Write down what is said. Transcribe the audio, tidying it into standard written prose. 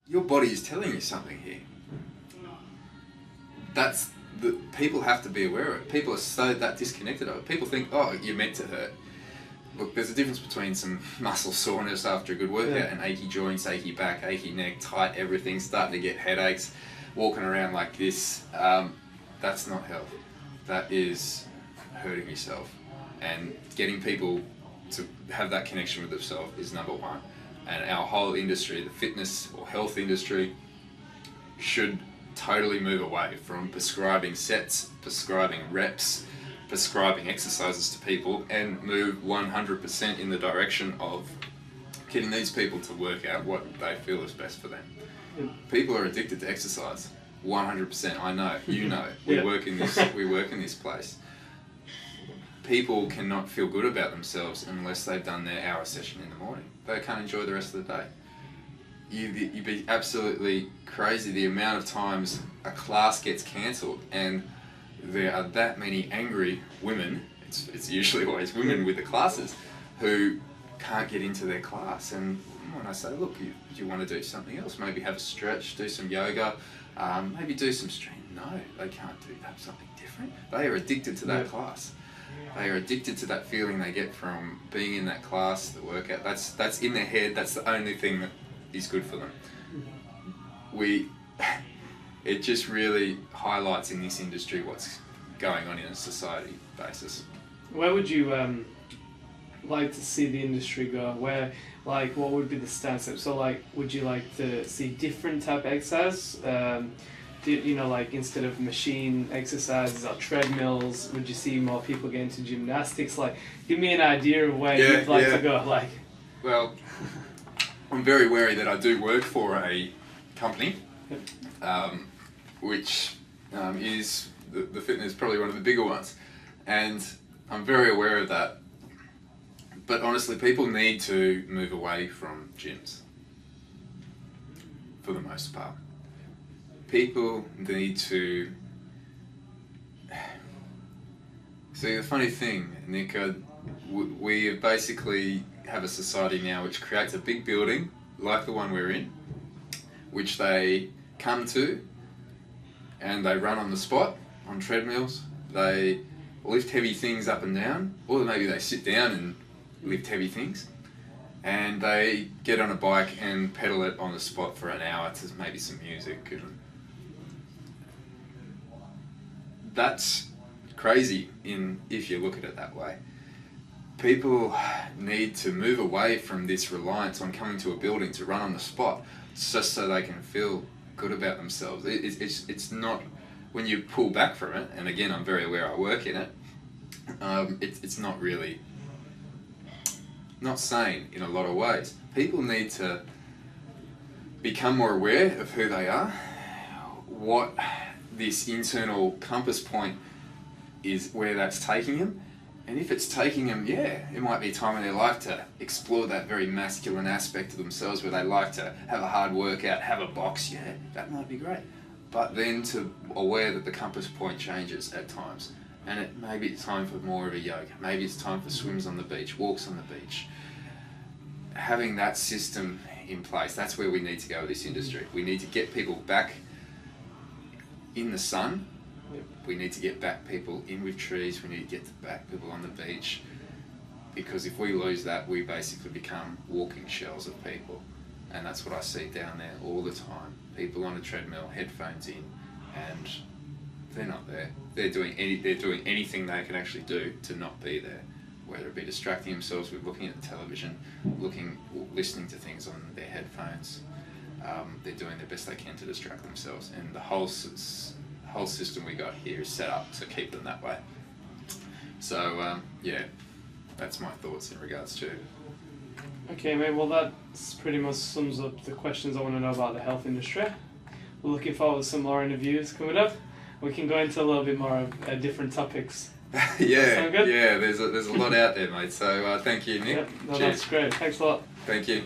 Your body is telling you something here. People have to be aware of it. People are so that disconnected of it. People think, oh, you're meant to hurt. Look, there's a difference between some muscle soreness after a good workout and achy joints, achy back, achy neck, tight everything, starting to get headaches, walking around like this. That's not health. That is hurting yourself. And getting people to have that connection with themselves is number one. And our whole industry, the fitness or health industry, should totally move away from prescribing sets, prescribing reps, prescribing exercises to people, and move 100% in the direction of getting these people to work out what they feel is best for them. People are addicted to exercise, 100%. I know, you know. We work in this place. People cannot feel good about themselves unless they've done their hour session in the morning. They can't enjoy the rest of the day. You'd be absolutely crazy the amount of times a class gets cancelled, and there are that many angry women, it's usually always women with the classes, who can't get into their class. And when I say, look, do you want to do something else? Maybe have a stretch, do some yoga, maybe do some strength. No, they can't do that, something different. They are addicted to that class. They are addicted to that feeling they get from being in that class, the workout. That's in their head. That's the only thing that is good for them. It just really highlights in this industry what's going on in a society basis. Where would you like to see the industry go? What would be the stance? So would you like to see different type of exercise? Instead of machine exercises or treadmills, would you see more people get into gymnastics? Give me an idea of where you'd like to go. Well, I'm very wary that I do work for a company, which is the fitness, probably one of the bigger ones, and I'm very aware of that. But honestly, people need to move away from gyms, for the most part. People need to... See, the funny thing, Nick, we basically have a society now which creates a big building, like the one we're in, which they come to, and they run on the spot, on treadmills. They lift heavy things up and down, or maybe they sit down and lift heavy things, and they get on a bike and pedal it on the spot for an hour to maybe some music. And that's crazy if you look at it that way. People need to move away from this reliance on coming to a building to run on the spot just so they can feel good about themselves. It's not, when you pull back from it, and again, I'm very aware I work in it, it's not really, not sane in a lot of ways. People need to become more aware of who they are, what this internal compass point is, where that's taking them. And if it's taking them, it might be a time in their life to explore that very masculine aspect of themselves where they like to have a hard workout, have a box, that might be great. But then to aware that the compass point changes at times, and maybe it's time for more of a yoga, maybe it's time for swims on the beach, walks on the beach. Having that system in place, that's where we need to go with this industry. We need to get people back in the sun. We need to get back people in with trees. We need to get back people on the beach, because if we lose that, we basically become walking shells of people. And that's what I see down there all the time. People on a treadmill, headphones in, and they're not there. They're doing anything they can actually do to not be there, whether it be distracting themselves with looking at the television, listening to things on their headphones. They're doing the best they can to distract themselves, and the whole system we got here is set up to keep them that way. So that's my thoughts in regards to... Okay, mate, well that pretty much sums up the questions I want to know about the health industry. We're looking forward to some more interviews coming up. We can go into a little bit more of different topics. Sound good? There's a lot out there, mate, so thank you, Nick. That's great, thanks a lot. Thank you.